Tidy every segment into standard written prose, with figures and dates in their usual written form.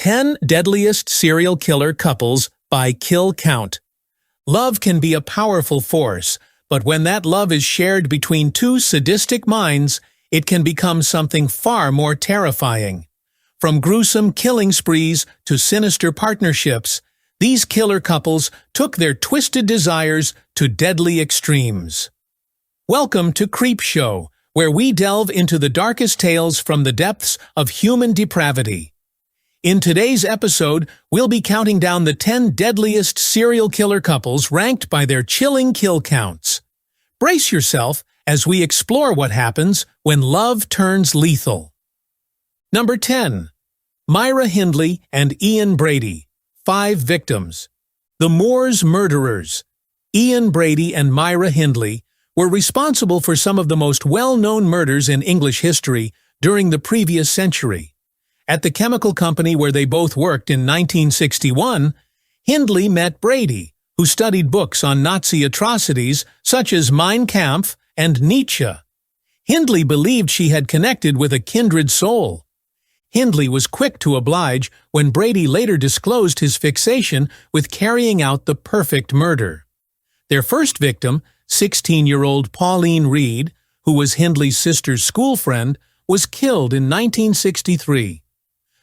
10 Deadliest Serial Killer Couples by Kill Count. Love can be a powerful force, but when that love is shared between two sadistic minds, it can become something far more terrifying. From gruesome killing sprees to sinister partnerships, these killer couples took their twisted desires to deadly extremes. Welcome to Creepshow, where we delve into the darkest tales from the depths of human depravity. In today's episode, we'll be counting down the 10 deadliest serial killer couples ranked by their chilling kill counts. Brace yourself as we explore what happens when love turns lethal. Number 10. Myra Hindley and Ian Brady. 5 victims. The Moors murderers. Ian Brady and Myra Hindley were responsible for some of the most well-known murders in English history during the previous century. At the chemical company where they both worked in 1961, Hindley met Brady, who studied books on Nazi atrocities such as Mein Kampf and Nietzsche. Hindley believed she had connected with a kindred soul. Hindley was quick to oblige when Brady later disclosed his fixation with carrying out the perfect murder. Their first victim, 16-year-old Pauline Reed, who was Hindley's sister's school friend, was killed in 1963.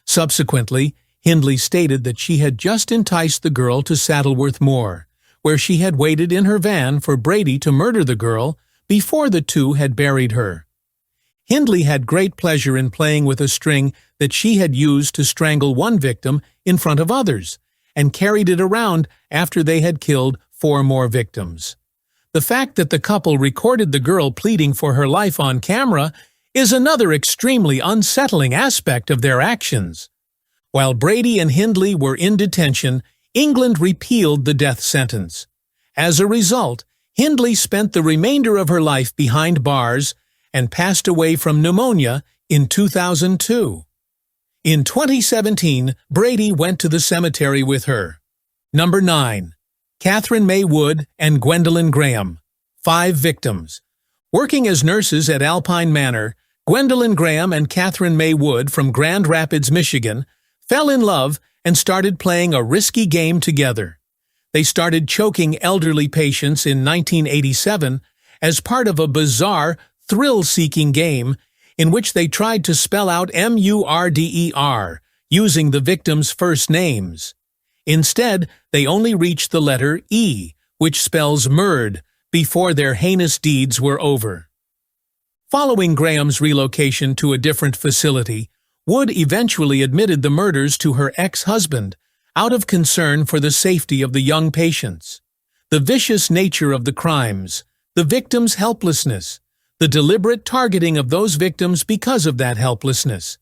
Subsequently, Hindley stated that she had just enticed the girl to Saddleworth Moor, where she had waited in her van for Brady to murder the girl before the two had buried her. Hindley had great pleasure in playing with a string that she had used to strangle one victim in front of others, and carried it around after they had killed 4 more victims. The fact that the couple recorded the girl pleading for her life on camera is another extremely unsettling aspect of their actions. While Brady and Hindley were in detention, England repealed the death sentence. As a result, Hindley spent the remainder of her life behind bars and passed away from pneumonia in 2002. In 2017, Brady went to the cemetery with her. Number 9. Catherine May Wood and Gwendolyn Graham. 5 victims. Working as nurses at Alpine Manor, Gwendolyn Graham and Catherine May Wood from Grand Rapids, Michigan, fell in love and started playing a risky game together. They started choking elderly patients in 1987 as part of a bizarre, thrill-seeking game in which they tried to spell out M-U-R-D-E-R using the victims' first names. Instead, they only reached the letter E, which spells murd, before their heinous deeds were over. Following Graham's relocation to a different facility, Wood eventually admitted the murders to her ex-husband, out of concern for the safety of the young patients. The vicious nature of the crimes, the victims' helplessness, the deliberate targeting of those victims because of that helplessness,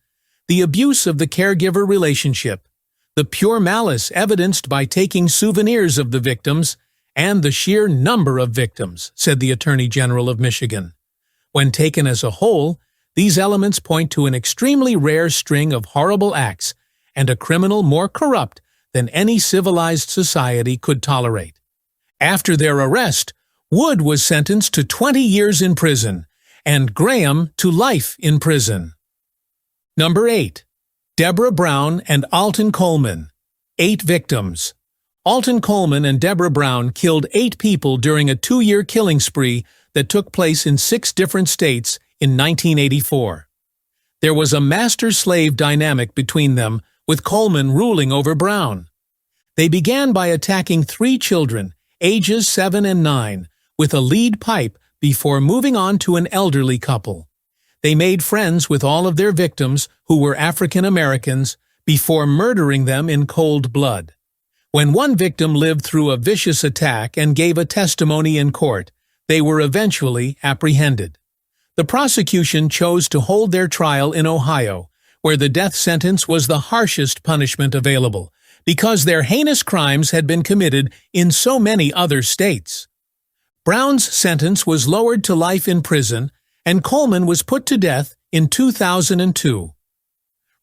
the abuse of the caregiver relationship, the pure malice evidenced by taking souvenirs of the victims, and the sheer number of victims, said the Attorney General of Michigan. When taken as a whole, these elements point to an extremely rare string of horrible acts and a criminal more corrupt than any civilized society could tolerate. After their arrest, Wood was sentenced to 20 years in prison, and Graham to life in prison. Number 8. Deborah Brown and Alton Coleman. 8 victims. Alton Coleman and Deborah Brown killed 8 people during a 2-year killing spree that took place in 6 different states in 1984. There was a master-slave dynamic between them, with Coleman ruling over Brown. They began by attacking 3 children, ages 7 and 9, with a lead pipe before moving on to an elderly couple. They made friends with all of their victims, who were African Americans, before murdering them in cold blood. When one victim lived through a vicious attack and gave a testimony in court, they were eventually apprehended. The prosecution chose to hold their trial in Ohio, where the death sentence was the harshest punishment available, because their heinous crimes had been committed in so many other states. Brown's sentence was lowered to life in prison, and Coleman was put to death in 2002.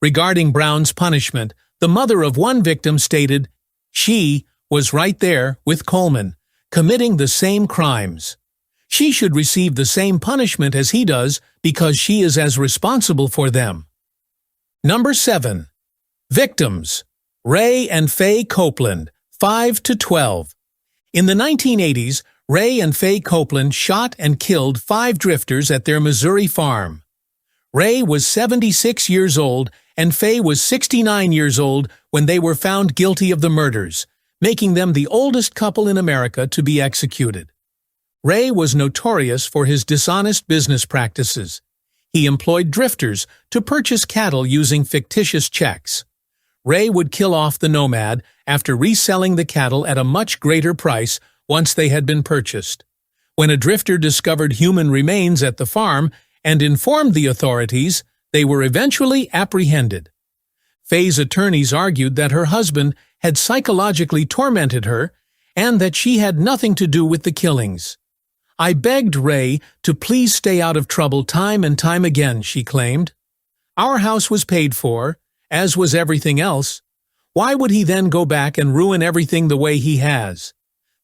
Regarding Brown's punishment, the mother of one victim stated, "She was right there with Coleman, committing the same crimes. She should receive the same punishment as he does because she is as responsible for them." Number 7. Victims: Ray and Fay Copeland, 5 to 12. In the 1980s, Ray and Fay Copeland shot and killed 5 drifters at their Missouri farm. Ray was 76 years old and Fay was 69 years old when they were found guilty of the murders, making them the oldest couple in America to be executed. Ray was notorious for his dishonest business practices. He employed drifters to purchase cattle using fictitious checks. Ray would kill off the nomad after reselling the cattle at a much greater price once they had been purchased. When a drifter discovered human remains at the farm and informed the authorities, they were eventually apprehended. Fay's attorneys argued that her husband had psychologically tormented her and that she had nothing to do with the killings. "I begged Ray to please stay out of trouble time and time again," she claimed. "Our house was paid for, as was everything else. Why would he then go back and ruin everything the way he has?"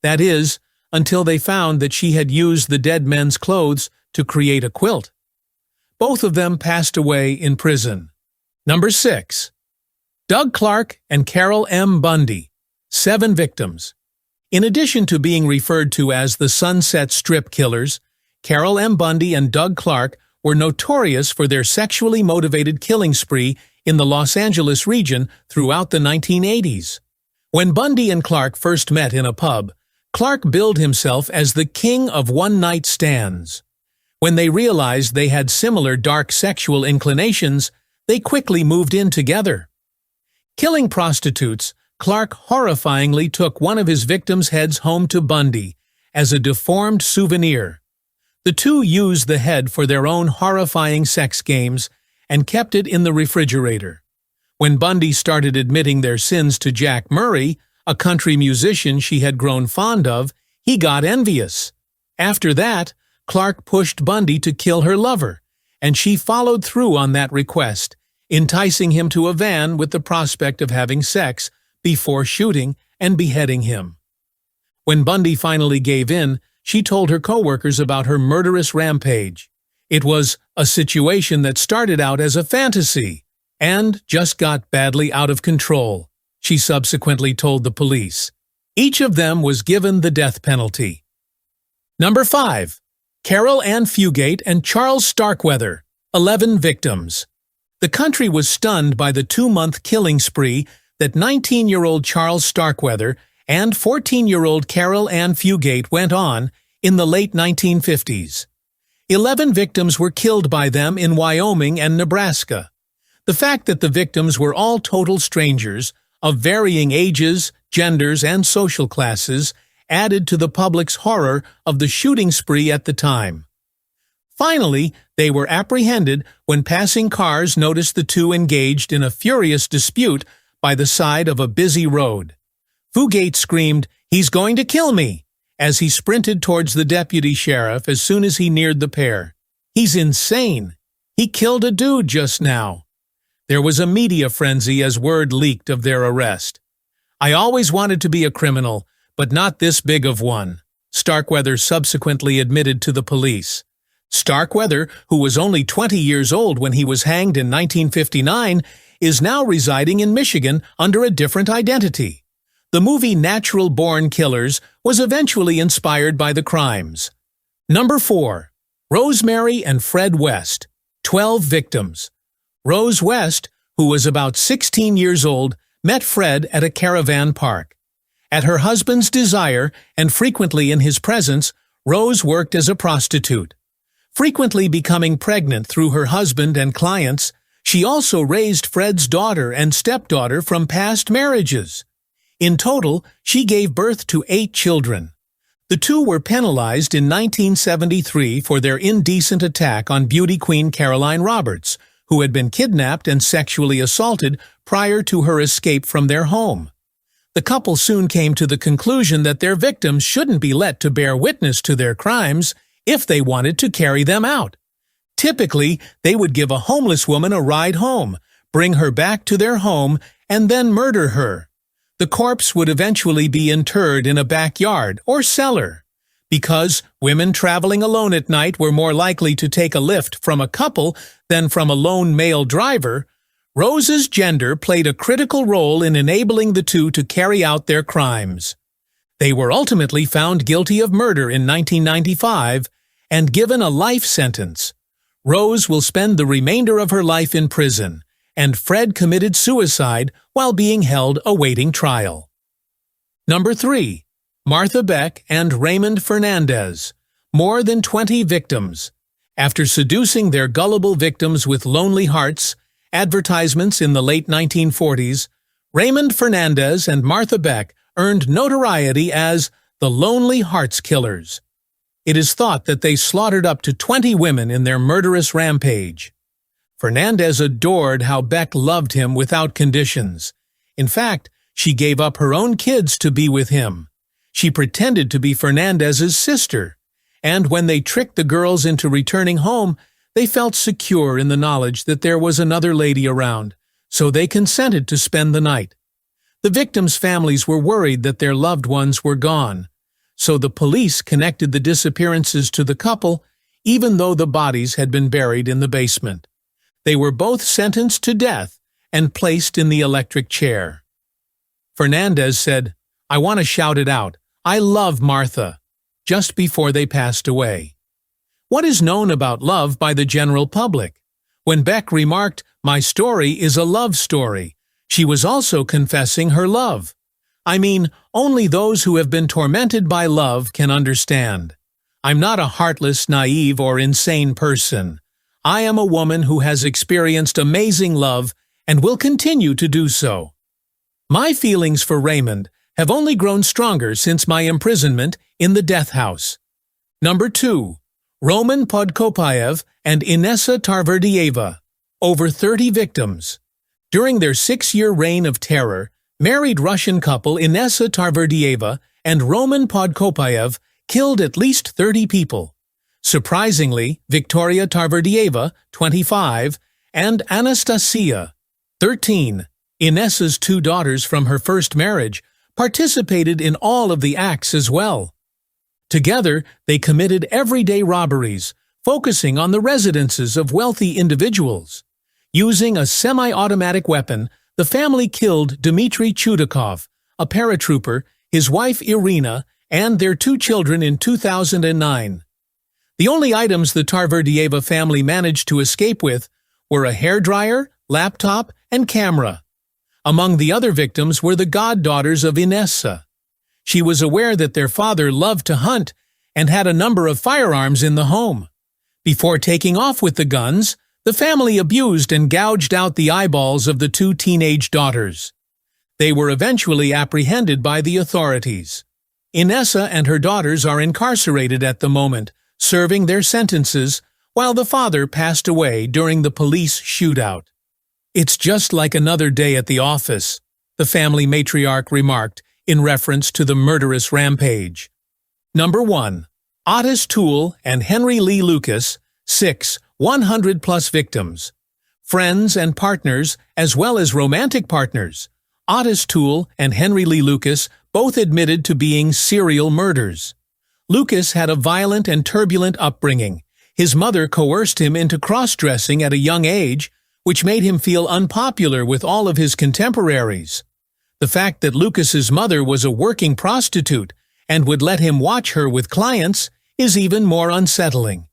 That is, until they found that she had used the dead men's clothes to create a quilt. Both of them passed away in prison. Number 6. Doug Clark and Carol M. Bundy, 7 victims. In addition to being referred to as the Sunset Strip Killers, Carol M. Bundy and Doug Clark were notorious for their sexually motivated killing spree in the Los Angeles region throughout the 1980s. When Bundy and Clark first met in a pub, Clark billed himself as the king of one-night stands. When they realized they had similar dark sexual inclinations, they quickly moved in together. Killing prostitutes, Clark horrifyingly took one of his victims' heads home to Bundy as a deformed souvenir. The two used the head for their own horrifying sex games and kept it in the refrigerator. When Bundy started admitting their sins to Jack Murray, a country musician she had grown fond of, he got envious. After that, Clark pushed Bundy to kill her lover, and she followed through on that request, enticing him to a van with the prospect of having sex before shooting and beheading him. When Bundy finally gave in, she told her coworkers about her murderous rampage. It was a situation that started out as a fantasy and just got badly out of control, she subsequently told the police. Each of them was given the death penalty. Number 5. Carol Ann Fugate and Charles Starkweather, 11 victims. The country was stunned by the 2-month killing spree that 19-year-old Charles Starkweather and 14-year-old Carol Ann Fugate went on in the late 1950s. 11 victims were killed by them in Wyoming and Nebraska. The fact that the victims were all total strangers, of varying ages, genders, and social classes, added to the public's horror of the shooting spree at the time. Finally, they were apprehended when passing cars noticed the two engaged in a furious dispute by the side of a busy road. Fugate screamed, "He's going to kill me," as he sprinted towards the deputy sheriff as soon as he neared the pair. "He's insane. He killed a dude just now." There was a media frenzy as word leaked of their arrest. "I always wanted to be a criminal, but not this big of one," Starkweather subsequently admitted to the police. Starkweather, who was only 20 years old when he was hanged in 1959, is now residing in Michigan under a different identity. The movie Natural Born Killers was eventually inspired by the crimes. Number 4. Rosemary and Fred West, 12 victims. Rose West, who was about 16 years old, met Fred at a caravan park. At her husband's desire, and frequently in his presence, Rose worked as a prostitute. Frequently becoming pregnant through her husband and clients, she also raised Fred's daughter and stepdaughter from past marriages. In total, she gave birth to 8 children. The two were penalized in 1973 for their indecent attack on beauty queen Caroline Roberts, who had been kidnapped and sexually assaulted prior to her escape from their home. The couple soon came to the conclusion that their victims shouldn't be let to bear witness to their crimes if they wanted to carry them out. Typically, they would give a homeless woman a ride home, bring her back to their home, and then murder her. The corpse would eventually be interred in a backyard or cellar. Because women traveling alone at night were more likely to take a lift from a couple than from a lone male driver, Rose's gender played a critical role in enabling the two to carry out their crimes. They were ultimately found guilty of murder in 1995 and given a life sentence. Rose will spend the remainder of her life in prison, and Fred committed suicide while being held awaiting trial. Number 3. Martha Beck and Raymond Fernandez. More than 20 victims. After seducing their gullible victims with lonely hearts, advertisements in the late 1940s, Raymond Fernandez and Martha Beck earned notoriety as the Lonely Hearts Killers. It is thought that they slaughtered up to 20 women in their murderous rampage. Fernandez adored how Beck loved him without conditions. In fact, she gave up her own kids to be with him. She pretended to be Fernandez's sister, and when they tricked the girls into returning home, they felt secure in the knowledge that there was another lady around, so they consented to spend the night. The victims' families were worried that their loved ones were gone, so the police connected the disappearances to the couple, even though the bodies had been buried in the basement. They were both sentenced to death and placed in the electric chair. Fernandez said, "I want to shout it out. I love Martha," just before they passed away. What is known about love by the general public? When Beck remarked, "My story is a love story," she was also confessing her love. I mean, only those who have been tormented by love can understand. I'm not a heartless, naive, or insane person. I am a woman who has experienced amazing love and will continue to do so. My feelings for Raymond have only grown stronger since my imprisonment in the death house. Number 2. Roman Podkov and Inessa Tarverdieva. Over 30 victims. During their 6-year reign of terror, married Russian couple Inessa Tarverdieva and Roman Podkov killed at least 30 people. Surprisingly, Victoria Tarverdieva, 25, and Anastasia, 13, Inessa's 2 daughters from her first marriage, participated in all of the acts as well. Together, they committed everyday robberies, focusing on the residences of wealthy individuals. Using a semi-automatic weapon, the family killed Dmitry Chudakov, a paratrooper, his wife Irina, and their 2 children in 2009. The only items the Tarverdieva family managed to escape with were a hairdryer, laptop, and camera. Among the other victims were the goddaughters of Inessa. She was aware that their father loved to hunt and had a number of firearms in the home. Before taking off with the guns, the family abused and gouged out the eyeballs of the 2 teenage daughters. They were eventually apprehended by the authorities. Inessa and her daughters are incarcerated at the moment, serving their sentences, while the father passed away during the police shootout. "It's just like another day at the office," the family matriarch remarked in reference to the murderous rampage. Number 1. Otis Toole and Henry Lee Lucas, 6, 100-plus victims. Friends and partners, as well as romantic partners. Otis Toole and Henry Lee Lucas both admitted to being serial murderers. Lucas had a violent and turbulent upbringing. His mother coerced him into cross-dressing at a young age, which made him feel unpopular with all of his contemporaries. The fact that Lucas's mother was a working prostitute and would let him watch her with clients is even more unsettling.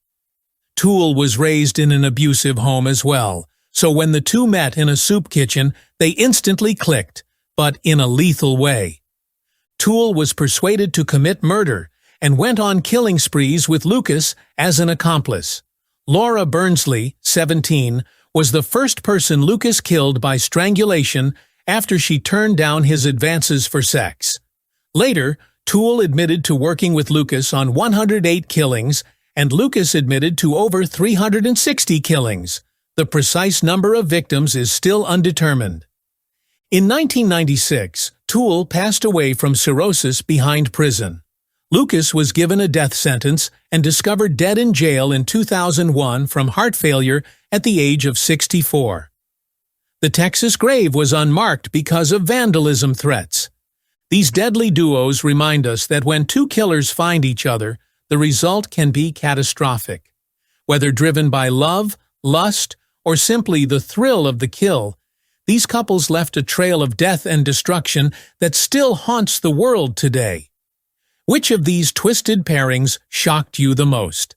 Toole was raised in an abusive home as well, so when the two met in a soup kitchen, they instantly clicked, but in a lethal way. Toole was persuaded to commit murder and went on killing sprees with Lucas as an accomplice. Laura Burnsley, 17, was the first person Lucas killed by strangulation after she turned down his advances for sex. Later, Toole admitted to working with Lucas on 108 killings, and Lucas admitted to over 360 killings. The precise number of victims is still undetermined. In 1996, Toole passed away from cirrhosis behind prison. Lucas was given a death sentence and discovered dead in jail in 2001 from heart failure at the age of 64. The Texas grave was unmarked because of vandalism threats. These deadly duos remind us that when two killers find each other, the result can be catastrophic. Whether driven by love, lust, or simply the thrill of the kill, These couples left a trail of death and destruction that still haunts the world today. Which of these twisted pairings shocked you the most?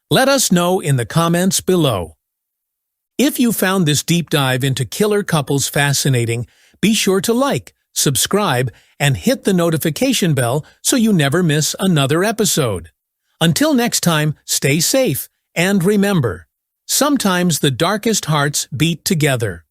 Let us know in the comments below. If you found this deep dive into killer couples fascinating, be sure to like, subscribe, and hit the notification bell so you never miss another episode. Until next time, stay safe, and remember, sometimes the darkest hearts beat together.